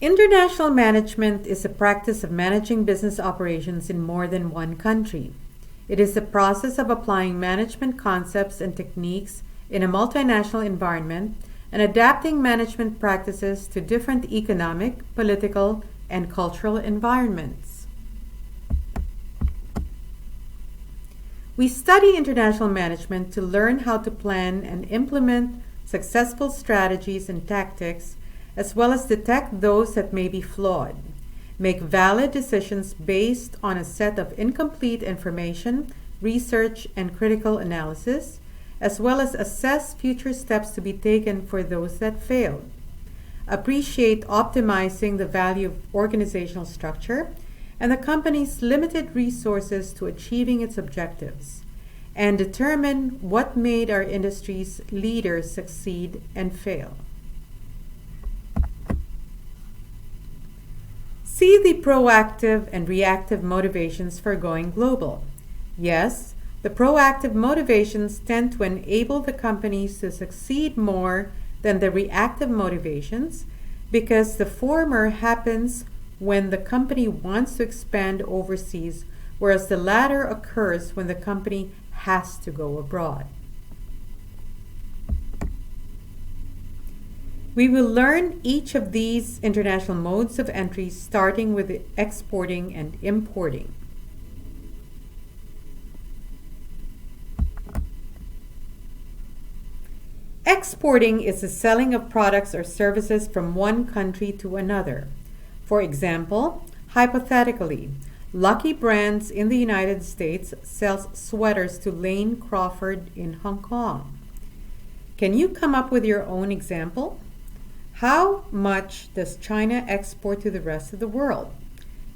International management is the practice of managing business operations in more than one country. It is the process of applying management concepts and techniques in a multinational environment and adapting management practices to different economic, political, and cultural environments. We study international management to learn how to plan and implement successful strategies and tactics, as well as detect those that may be flawed, make valid decisions based on a set of incomplete information, research, and critical analysis, as well as assess future steps to be taken for those that failed, appreciate optimizing the value of organizational structure and the company's limited resources to achieving its objectives, and determine what made our industry's leaders succeed and fail. See the proactive and reactive motivations for going global. Yes, the proactive motivations tend to enable the companies to succeed more than the reactive motivations because the former happens when the company wants to expand overseas, whereas the latter occurs when the company has to go abroad. We will learn each of these international modes of entry, starting with the exporting and importing. Exporting is the selling of products or services from one country to another. For example, hypothetically, Lucky Brands in the United States sells sweaters to Lane Crawford in Hong Kong. Can you come up with your own example? How much does China export to the rest of the world?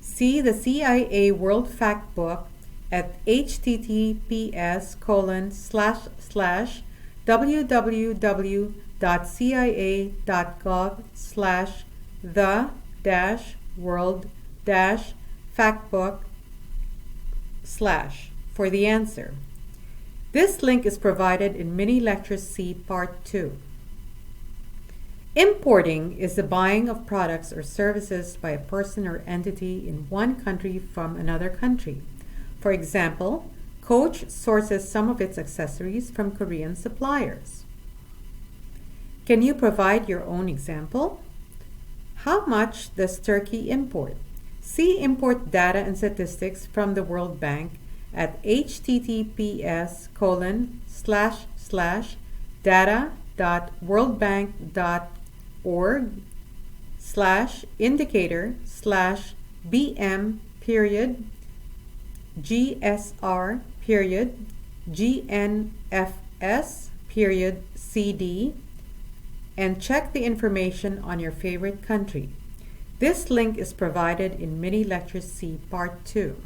See the CIA World Fact Book at https://www.cia.gov/the-world-factbook/ for the answer. This link is provided in Mini Lecture C Part 2. Importing is the buying of products or services by a person or entity in one country from another country. For example, Coach sources some of its accessories from Korean suppliers. Can you provide your own example? How much does Turkey import? See import data and statistics from the World Bank at https://data.worldbank.org/indicator/bm.gsr.gnfs.cd and check the information on your favorite country. This link is provided in Mini Lecture C Part 2.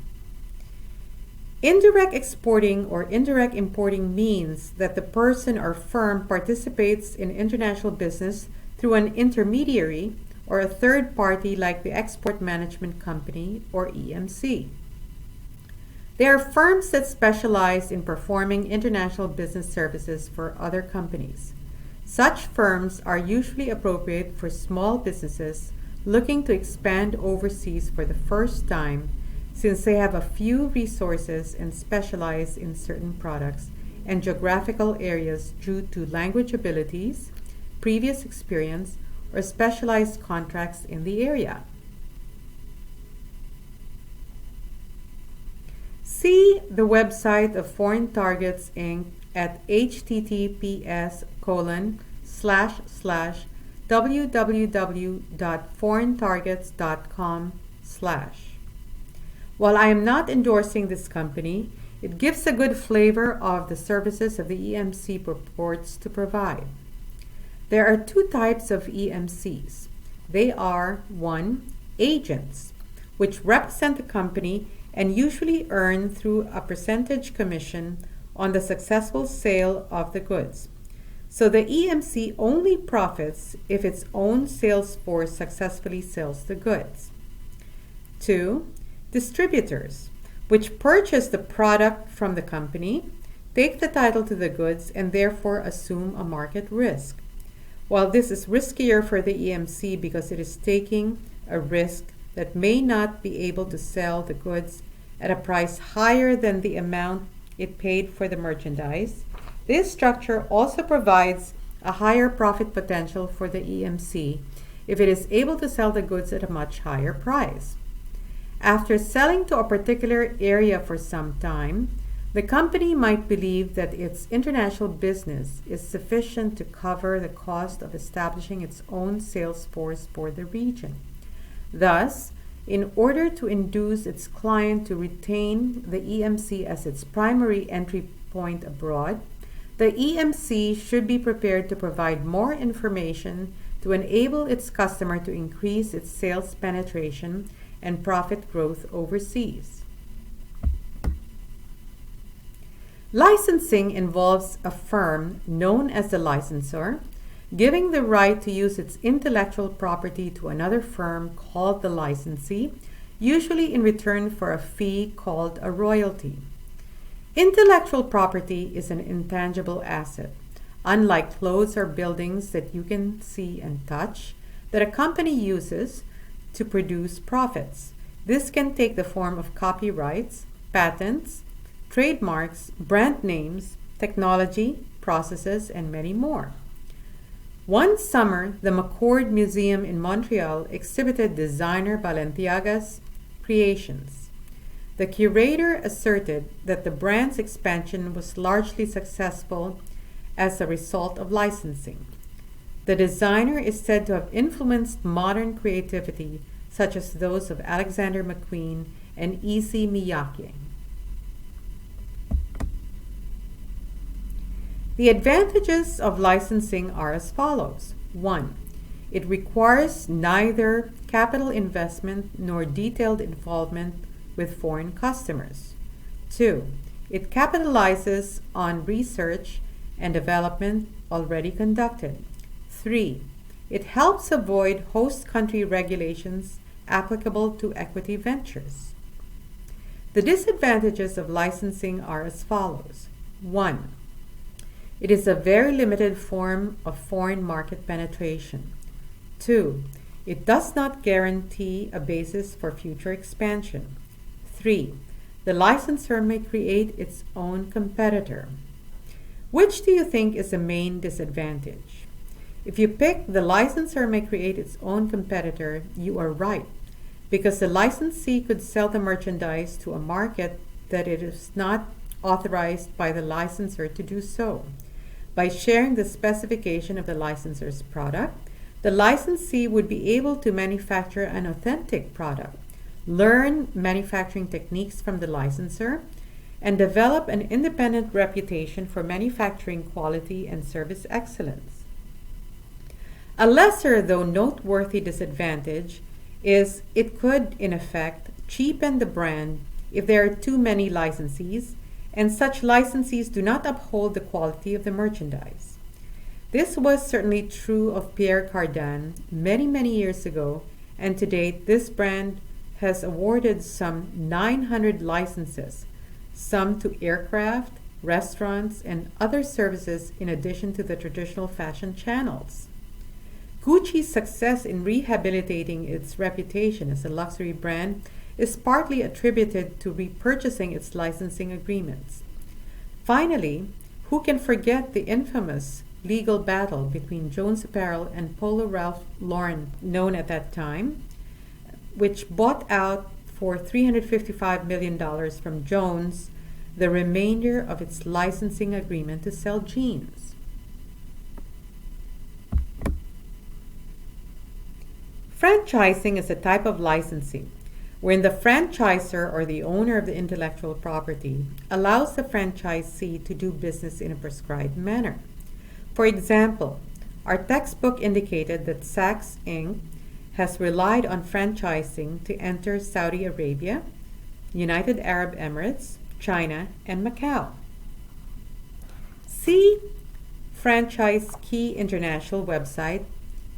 Indirect exporting or indirect importing means that the person or firm participates in international business through an intermediary or a third party like the Export Management Company or EMC. They are firms that specialize in performing international business services for other companies. Such firms are usually appropriate for small businesses looking to expand overseas for the first time, since they have a few resources and specialize in certain products and geographical areas due to language abilities, previous experience, or specialized contracts in the area. See the website of Foreign Targets Inc. at https://www.foreigntargets.com/. While I am not endorsing this company, it gives a good flavor of the services of the EMC purports to provide. There are two types of EMCs. They are 1. Agents, which represent the company and usually earn through a percentage commission on the successful sale of the goods. So the EMC only profits if its own sales force successfully sells the goods. 2. Distributors, which purchase the product from the company, take the title to the goods, and therefore assume a market risk. While this is riskier for the EMC because it is taking a risk that may not be able to sell the goods at a price higher than the amount it paid for the merchandise, this structure also provides a higher profit potential for the EMC if it is able to sell the goods at a much higher price. After selling to a particular area for some time, the company might believe that its international business is sufficient to cover the cost of establishing its own sales force for the region. Thus, in order to induce its client to retain the EMC as its primary entry point abroad, the EMC should be prepared to provide more information to enable its customer to increase its sales penetration and profit growth overseas. Licensing involves a firm known as the licensor giving the right to use its intellectual property to another firm called the licensee, usually in return for a fee called a royalty. Intellectual property is an intangible asset, unlike clothes or buildings that you can see and touch, that a company uses to produce profits. This can take the form of copyrights, patents, trademarks, brand names, technology, processes, and many more. One summer, the McCord Museum in Montreal exhibited designer Balenciaga's creations. The curator asserted that the brand's expansion was largely successful as a result of licensing. The designer is said to have influenced modern creativity, such as those of Alexander McQueen and Issey Miyake. The advantages of licensing are as follows. 1. It requires neither capital investment nor detailed involvement with foreign customers. 2. It capitalizes on research and development already conducted. 3. It helps avoid host country regulations applicable to equity ventures. The disadvantages of licensing are as follows. 1. It is a very limited form of foreign market penetration. 2. It does not guarantee a basis for future expansion. 3. The licensor may create its own competitor. Which do you think is the main disadvantage? If you pick the licensor may create its own competitor, you are right, because the licensee could sell the merchandise to a market that it is not authorized by the licensor to do so. By sharing the specification of the licensor's product, the licensee would be able to manufacture an authentic product, learn manufacturing techniques from the licensor, and develop an independent reputation for manufacturing quality and service excellence. A lesser, though noteworthy disadvantage is it could, in effect, cheapen the brand if there are too many licensees, and such licensees do not uphold the quality of the merchandise. This was certainly true of Pierre Cardin many years ago, and to date this brand has awarded some 900 licenses, some to aircraft, restaurants, and other services in addition to the traditional fashion channels. Gucci's success in rehabilitating its reputation as a luxury brand is partly attributed to repurchasing its licensing agreements. Finally, who can forget the infamous legal battle between Jones Apparel and Polo Ralph Lauren, known at that time, which bought out for $355 million from Jones the remainder of its licensing agreement to sell jeans. Franchising is a type of licensing wherein the franchisor or the owner of the intellectual property allows the franchisee to do business in a prescribed manner. For example, our textbook indicated that Saks Inc. has relied on franchising to enter Saudi Arabia, United Arab Emirates, China, and Macau. See Franchise Key International website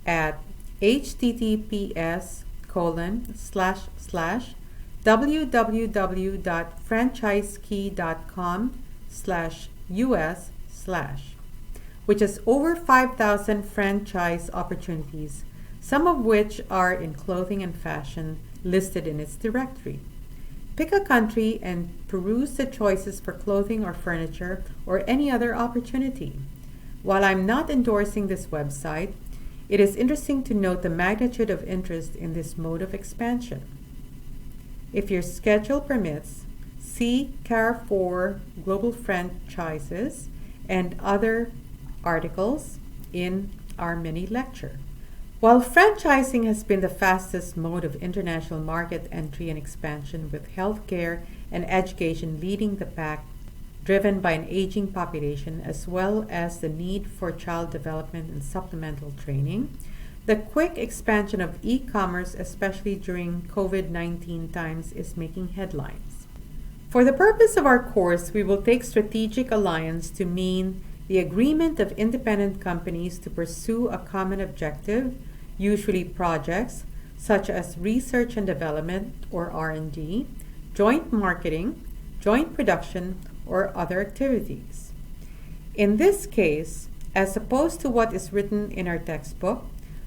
at https://www.franchisekey.com/US/ which has over 5,000 franchise opportunities, some of which are in clothing and fashion listed in its directory. Pick a country and peruse the choices for clothing or furniture or any other opportunity. While I'm not endorsing this website, it is interesting to note the magnitude of interest in this mode of expansion. If your schedule permits, see Carrefour Global Franchises and other articles in our mini lecture. While franchising has been the fastest mode of international market entry and expansion, with healthcare and education leading the pack, driven by an aging population as well as the need for child development and supplemental training, the quick expansion of e-commerce, especially during COVID-19 times, is making headlines. For the purpose of our course, we will take strategic alliance to mean the agreement of independent companies to pursue a common objective, usually projects such as research and development or R&D, joint marketing, joint production, or other activities. In this case, as opposed to what is written in our textbook,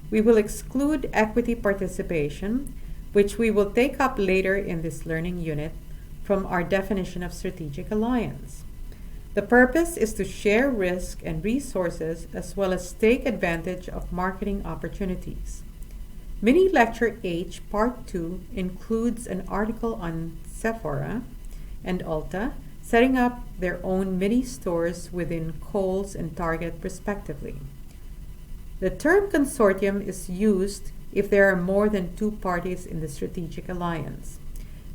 we will exclude equity participation, which we will take up later in this learning unit, from our definition of strategic alliance. The purpose is to share risk and resources as well as take advantage of marketing opportunities. Mini Lecture H Part 2 includes an article on Sephora and Ulta setting up their own mini stores within Kohl's and Target respectively. The term consortium is used if there are more than two parties in the strategic alliance.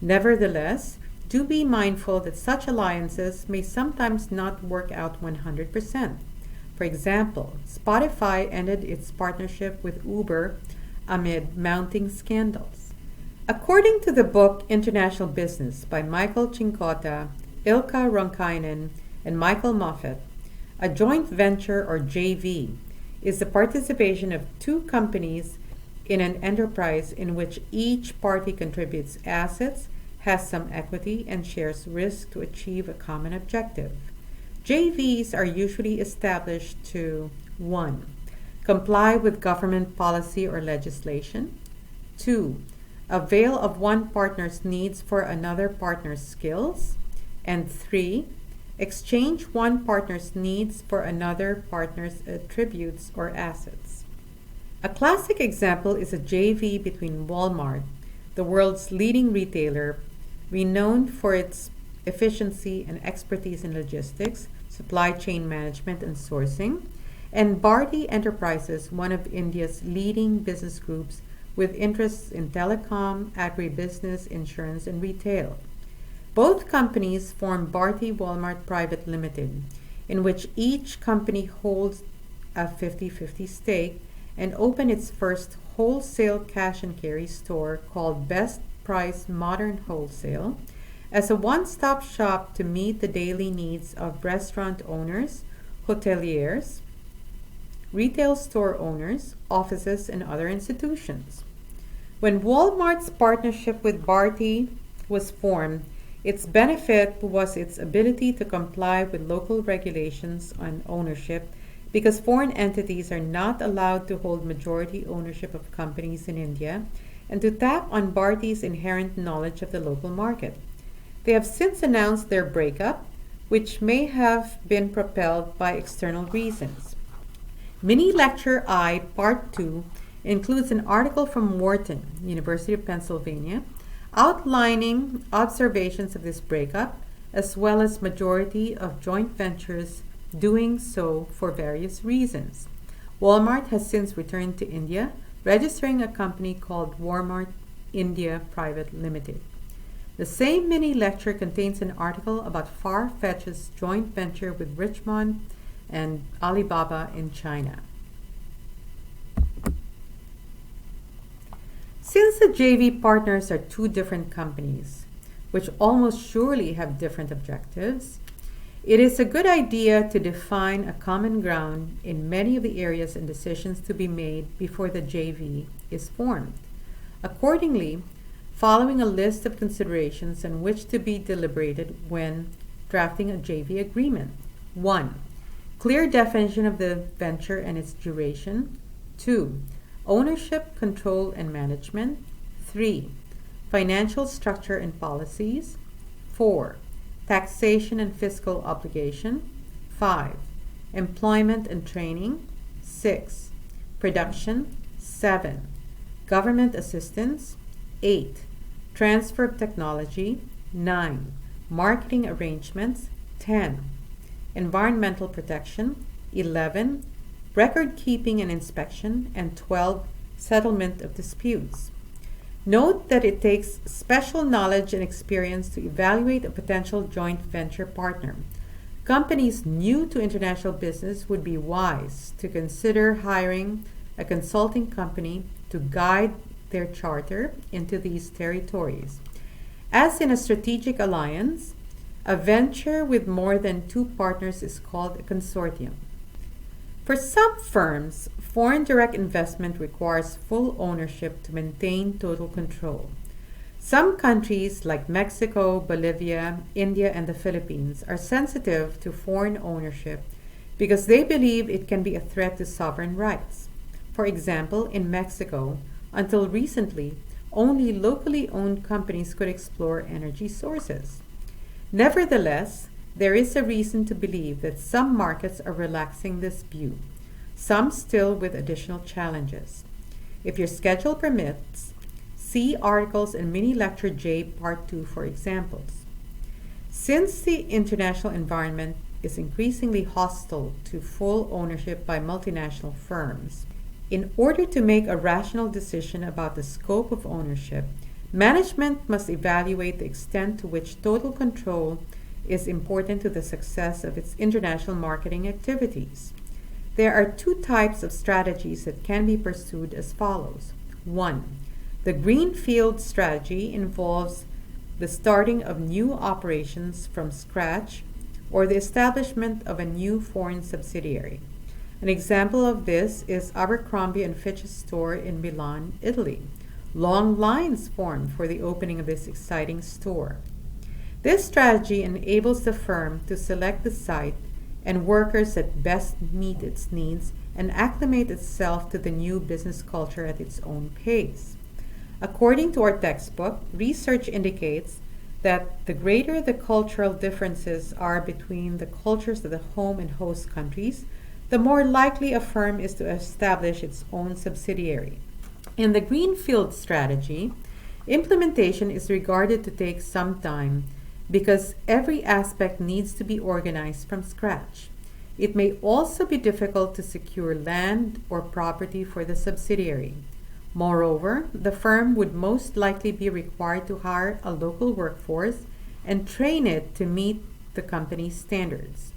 Nevertheless, do be mindful that such alliances may sometimes not work out 100%. For example, Spotify ended its partnership with Uber amid mounting scandals. According to the book International Business by Michael Cincotta, Ilkka Ronkainen, and Michael Moffat, a joint venture or JV is the participation of two companies in an enterprise in which each party contributes assets, has some equity, and shares risk to achieve a common objective. JVs are usually established to 1. Comply with government policy or legislation. 2. Avail of one partner's needs for another partner's skills. And 3. Exchange one partner's needs for another partner's attributes or assets. A classic example is a JV between Walmart, the world's leading retailer, renowned for its efficiency and expertise in logistics, supply chain management, and sourcing, and Bharti Enterprises, one of India's leading business groups with interests in telecom, agribusiness, insurance, and retail. Both companies form Bharti Walmart Private Limited, in which each company holds a 50-50 stake, and open its first wholesale cash and carry store called Best Price Modern Wholesale as a one-stop shop to meet the daily needs of restaurant owners, hoteliers, retail store owners, offices, and other institutions. When Walmart's partnership with Bharti was formed, its benefit was its ability to comply with local regulations on ownership, because foreign entities are not allowed to hold majority ownership of companies in India, and to tap on Bharti's inherent knowledge of the local market. They have since announced their breakup, which may have been propelled by external reasons. Mini Lecture I, Part 2, includes an article from Wharton, University of Pennsylvania, outlining observations of this breakup, as well as majority of joint ventures doing so for various reasons. Walmart has since returned to India, registering a company called Walmart India Private Limited. The same mini lecture contains an article about Farfetch's joint venture with Richemont and Alibaba in China. Since the JV partners are two different companies, which almost surely have different objectives, it is a good idea to define a common ground in many of the areas and decisions to be made before the JV is formed. Accordingly, following a list of considerations on which to be deliberated when drafting a JV agreement. 1. Clear definition of the venture and its duration. 2. Ownership, control, and management. 3. Financial structure and policies. 4. Taxation and fiscal obligation. 5. Employment and training. 6. Production. 7. Government assistance. 8. Transfer of technology. 9. Marketing arrangements. 10. Environmental protection. 11. Record keeping and inspection. And 12. Settlement of disputes. Note that it takes special knowledge and experience to evaluate a potential joint venture partner. Companies new to international business would be wise to consider hiring a consulting company to guide their charter into these territories. As in a strategic alliance, a venture with more than 2 partners is called a consortium. For some firms, foreign direct investment requires full ownership to maintain total control. Some countries like Mexico, Bolivia, India, and the Philippines are sensitive to foreign ownership because they believe it can be a threat to sovereign rights. For example, in Mexico, until recently, only locally owned companies could explore energy sources. Nevertheless, there is a reason to believe that some markets are relaxing this view, some still with additional challenges. If your schedule permits, see articles in Mini Lecture J Part 2 for examples. Since the international environment is increasingly hostile to full ownership by multinational firms, in order to make a rational decision about the scope of ownership, management must evaluate the extent to which total control is important to the success of its international marketing activities. There are 2 types of strategies that can be pursued as follows. 1. The greenfield strategy involves the starting of new operations from scratch or the establishment of a new foreign subsidiary. An example of this is Abercrombie & Fitch's store in Milan, Italy. Long lines formed for the opening of this exciting store. This strategy enables the firm to select the site and workers that best meet its needs and acclimate itself to the new business culture at its own pace. According to our textbook, research indicates that the greater the cultural differences are between the cultures of the home and host countries, the more likely a firm is to establish its own subsidiary. In the greenfield strategy, implementation is regarded to take some time because every aspect needs to be organized from scratch. It may also be difficult to secure land or property for the subsidiary. Moreover, the firm would most likely be required to hire a local workforce and train it to meet the company's standards.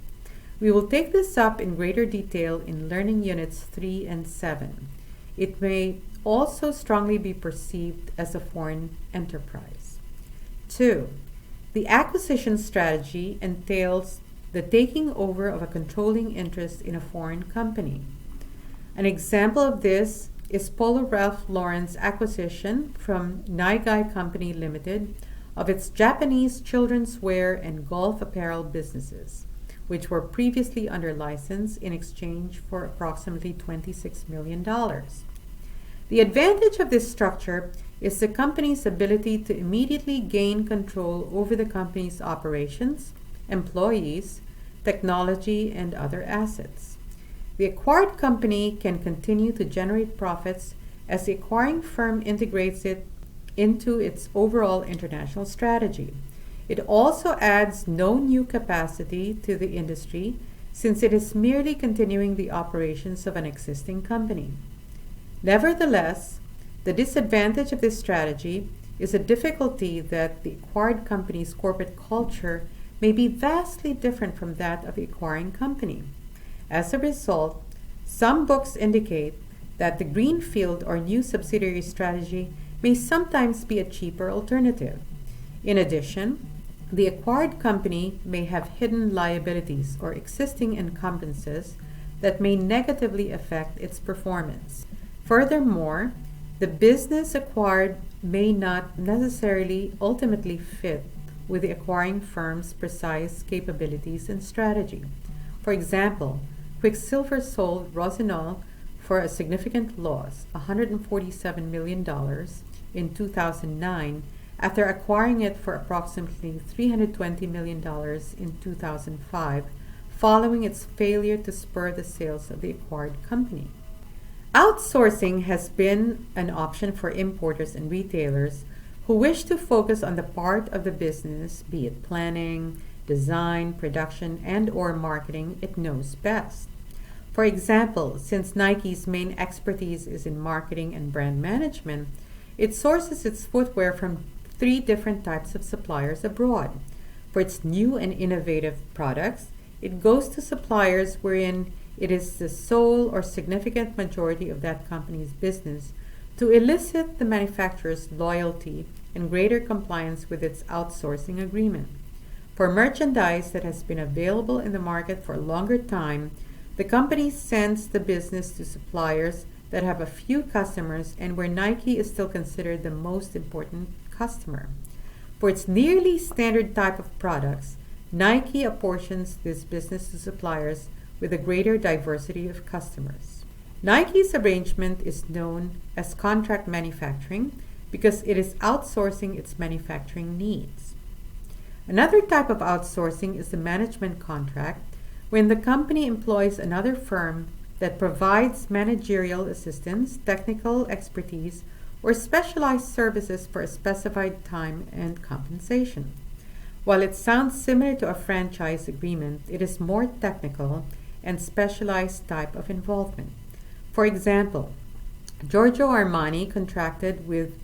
We will take this up in greater detail in Learning Units 3 and 7. It may also strongly be perceived as a foreign enterprise. 2. The acquisition strategy entails the taking over of a controlling interest in a foreign company. An example of this is Polo Ralph Lauren's acquisition from Naigai Company Limited of its Japanese children's wear and golf apparel businesses, which were previously under license in exchange for approximately $26 million. The advantage of this structure is the company's ability to immediately gain control over the company's operations, employees, technology, and other assets. The acquired company can continue to generate profits as the acquiring firm integrates it into its overall international strategy. It also adds no new capacity to the industry since it is merely continuing the operations of an existing company. Nevertheless, the disadvantage of this strategy is a difficulty that the acquired company's corporate culture may be vastly different from that of the acquiring company. As a result, some books indicate that the greenfield or new subsidiary strategy may sometimes be a cheaper alternative. In addition, the acquired company may have hidden liabilities or existing encumbrances that may negatively affect its performance. Furthermore, the business acquired may not necessarily ultimately fit with the acquiring firm's precise capabilities and strategy. For example, Quicksilver sold Rosinol for a significant loss, $147 million, in 2009 after acquiring it for approximately $320 million in 2005, following its failure to spur the sales of the acquired company. Outsourcing has been an option for importers and retailers who wish to focus on the part of the business, be it planning, design, production, and/or marketing, it knows best. For example, since Nike's main expertise is in marketing and brand management, it sources its footwear from 3 different types of suppliers abroad. For its new and innovative products, it goes to suppliers wherein it is the sole or significant majority of that company's business to elicit the manufacturer's loyalty and greater compliance with its outsourcing agreement. For merchandise that has been available in the market for a longer time, the company sends the business to suppliers that have a few customers and where Nike is still considered the most important customer. For its nearly standard type of products, Nike apportions this business to suppliers with a greater diversity of customers. Nike's arrangement is known as contract manufacturing because it is outsourcing its manufacturing needs. Another type of outsourcing is the management contract, when the company employs another firm that provides managerial assistance, technical expertise, or specialized services for a specified time and compensation. While it sounds similar to a franchise agreement, it is more technical and specialized type of involvement. For example, Giorgio Armani contracted with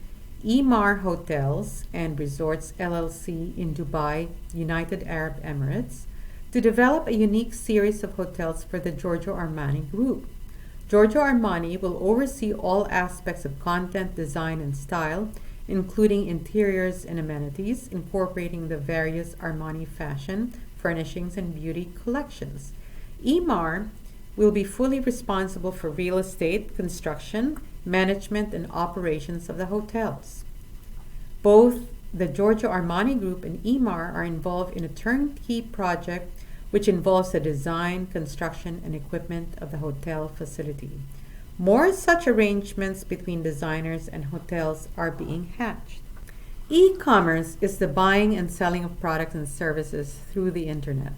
Emaar Hotels and Resorts LLC in Dubai, United Arab Emirates, to develop a unique series of hotels for the Giorgio Armani Group. Giorgio Armani will oversee all aspects of content, design, and style, including interiors and amenities, incorporating the various Armani fashion, furnishings, and beauty collections. Emaar will be fully responsible for real estate, construction, management, and operations of the hotels. Both the Giorgio Armani Group and Emaar are involved in a turnkey project which involves the design, construction, and equipment of the hotel facility. More such arrangements between designers and hotels are being hatched. E-commerce is the buying and selling of products and services through the internet,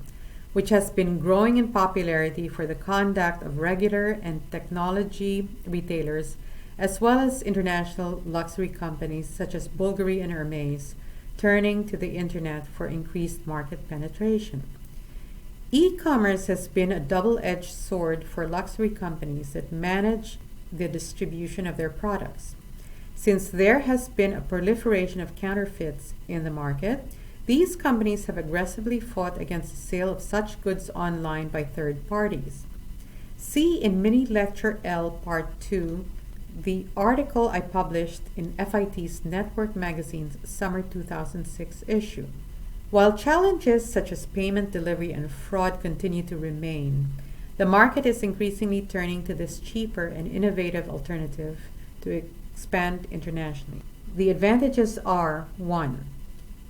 which has been growing in popularity for the conduct of regular and technology retailers, as well as international luxury companies such as Bulgari and Hermes, turning to the internet for increased market penetration. E-commerce has been a double-edged sword for luxury companies that manage the distribution of their products. Since there has been a proliferation of counterfeits in the market, these companies have aggressively fought against the sale of such goods online by third parties. See in Mini Lecture L Part 2 the article I published in FIT's Network Magazine's Summer 2006 issue. While challenges such as payment delivery and fraud continue to remain, the market is increasingly turning to this cheaper and innovative alternative to expand internationally. The advantages are: 1.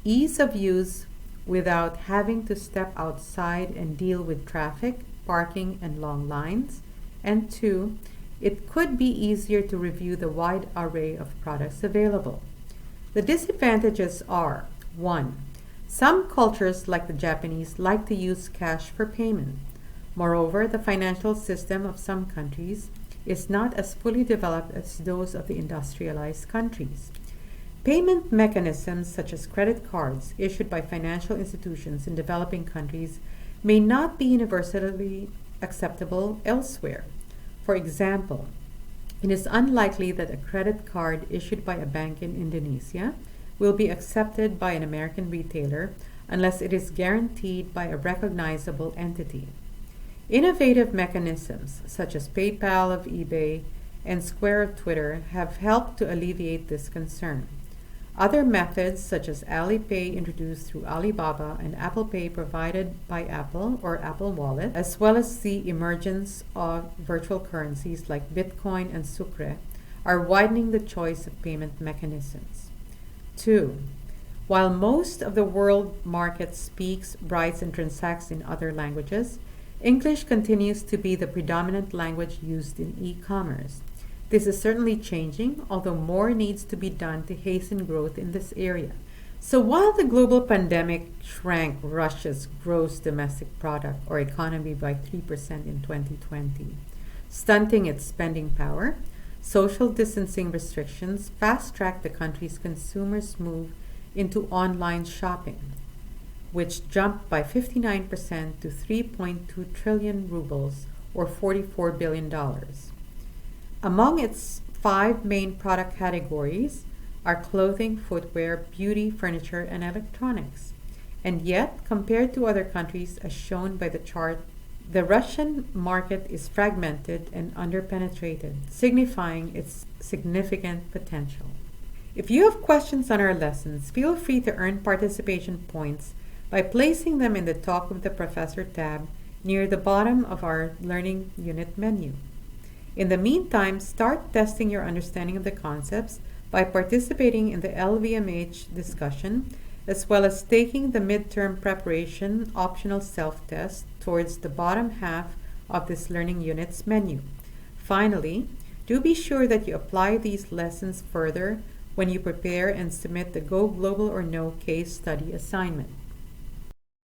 Ease of use without having to step outside and deal with traffic, parking, and long lines. And 2. It could be easier to review the wide array of products available. The disadvantages are: 1. Some cultures, like the Japanese, like to use cash for payment. Moreover, the financial system of some countries is not as fully developed as those of the industrialized countries. Payment mechanisms such as credit cards issued by financial institutions in developing countries may not be universally acceptable elsewhere. For example, it is unlikely that a credit card issued by a bank in Indonesia will be accepted by an American retailer unless it is guaranteed by a recognizable entity. Innovative mechanisms such as PayPal of eBay and Square of Twitter have helped to alleviate this concern. Other methods such as Alipay, introduced through Alibaba, and Apple Pay, provided by Apple or Apple Wallet, as well as the emergence of virtual currencies like Bitcoin and Sucre, are widening the choice of payment mechanisms. 2. While most of the world market speaks, writes, and transacts in other languages, English continues to be the predominant language used in e-commerce. This is certainly changing, although more needs to be done to hasten growth in this area. So while the global pandemic shrank Russia's gross domestic product or economy by 3% in 2020, stunting its spending power, social distancing restrictions fast-tracked the country's consumers' move into online shopping, which jumped by 59% to 3.2 trillion rubles or $44 billion. Among its five main product categories are clothing, footwear, beauty, furniture, and electronics. And yet, compared to other countries as shown by the chart, the Russian market is fragmented and underpenetrated, signifying its significant potential. If you have questions on our lessons, feel free to earn participation points by placing them in the Talk with the Professor tab near the bottom of our Learning Unit menu. In the meantime, start testing your understanding of the concepts by participating in the LVMH discussion, as well as taking the midterm preparation optional self-test towards the bottom half of this Learning Unit's menu. Finally, do be sure that you apply these lessons further when you prepare and submit the Go Global or No case study assignment.